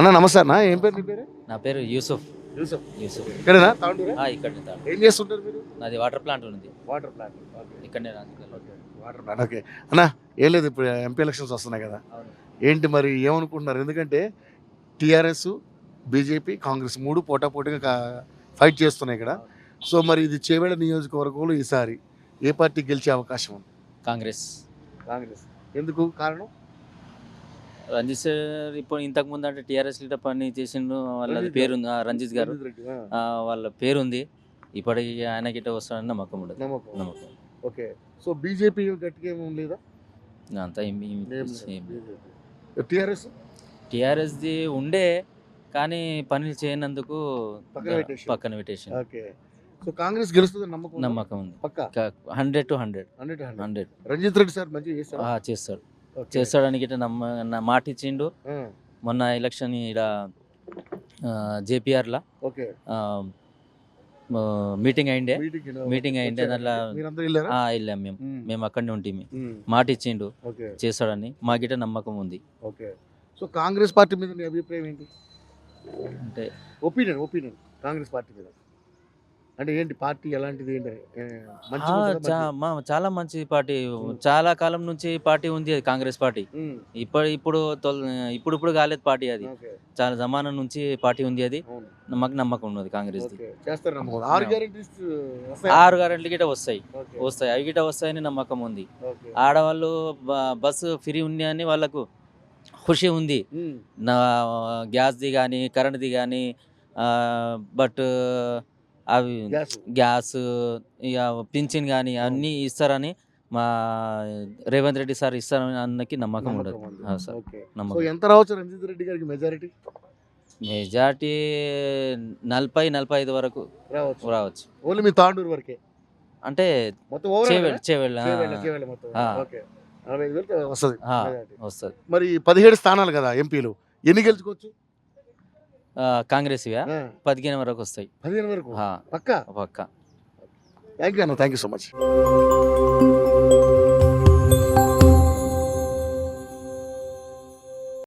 అన్న నమస్తే అన్న, ఏం పేరు నీ పేరు? నా పేరు యూసుఫ్. యూసఫ్. యూసుఫ్ ఇక్కడేనా తాండూరా? ఇక్కడనే ఏం చేస్తుంటారు మీరు? నాది వాటర్ ప్లాంట్ ఉంది. Water plant. ఇక్కడనే రాజకీయాల్లో. Water plant. ఓకే అన్న, ఏం లేదు, ఇప్పుడు ఎంపీ ఎలక్షన్స్ వస్తున్నాయి కదా, అవును. ఏంటి మరి ఏమనుకుంటున్నారు? ఎందుకంటే టీఆర్ఎస్, బీజేపీ, కాంగ్రెస్ మూడు పోటాపోటీగా ఫైట్ చేస్తున్నాయి ఇక్కడ. సో మరి ఇది చేవేళ నియోజకవర్గంలో ఈసారి ఏ పార్టీ గెలిచే అవకాశం ఉంది? కాంగ్రెస్. కాంగ్రెస్. ఎందుకు కారణం? రంజిత్ సార్ ఇప్పుడు ఇంతకు ముందు అంటే టీఆర్ఎస్ లీడర్ పని చేసిండు, వాళ్ళ రంజిత్ పేరు ఉంది. రంజిత్ గారు రంజిత్ రెడ్డి, వాళ్ళ పేరు ఉంది. ఇప్పటికి ఆయన గిట్ట వస్తాడని నమ్మకం ఉండదు. నమ్మకం. ఓకే. సో బీజేపీ గట్టిగా ఏం లేదా? అంతా టీఆర్ఎస్ టీఆర్ఎస్ది ఉండే కానీ పనులు చేయనందుకు పక్కన పెట్టేసి. ఓకే. సో కాంగ్రెస్ గెలుస్తుంది నమ్మకం ఉంది. పక్కా 100 to 100. 100. రంజిత్ రెడ్డి సార్ మంచిగా చేస్తారు. చేస్తాడని గిట్ట మాట ఇచ్చిండు. మొన్న ఎలక్షన్ ఇక్కడ జేపీఆర్లా మీటింగ్ అయిండే దాంట్లో వెళ్ళాం. మేము అక్కడనే ఉంటాము. మాట ఇచ్చిండు, చేస్తాడని మా గిట్ట నమ్మకం ఉంది. సో కాంగ్రెస్ పార్టీ మీద నీ అభిప్రాయం ఏంటి? అంటే ఒపీనియన్ కాంగ్రెస్ పార్టీ మీద అంటే ఏంటి? పార్టీ ఎలాంటిది? చాలా మంచి పార్టీ. చాలా కాలం నుంచి పార్టీ ఉంది అది, కాంగ్రెస్ పార్టీ. ఇప్పుడు కాలేదు పార్టీ అది. చాలా జమానం నుంచి పార్టీ ఉంది అది. మాకు నమ్మకం ఉన్నది కాంగ్రెస్. 6 గ్యారెంటీలు గిట్ట వస్తాయి. అవి గిట్ట వస్తాయని నమ్మకం ఉంది. ఆడవాళ్ళు బస్సు ఫ్రీ ఉంది అని వాళ్ళకు ఖుషి ఉంది. గ్యాస్ది కానీ కరెంట్ది కానీ, బట్ అవి గ్యాస్ ఇక పింఛన్ కానీ అన్నీ ఇస్తారని మా రేవంత్ రెడ్డి సార్ ఇస్తారని అన్నకి నమ్మకం ఉండదు. ఎంత రావచ్చు రంజిత్ రెడ్డి గారికి మెజారిటీ? 40-45 వరకు రావచ్చు. ఓన్లీ మీ తాండూరు వరకే అంటే చేవేళ్ళ వస్తుంది. మరి 17 స్థానాలు కదా ఎంపీలు, ఎన్ని గెలుచుకోవచ్చు? కాంగ్రెస్ 15 వరకు వస్తాయి. 15 వరకు పక్కా. పక్కా. Thank you so much.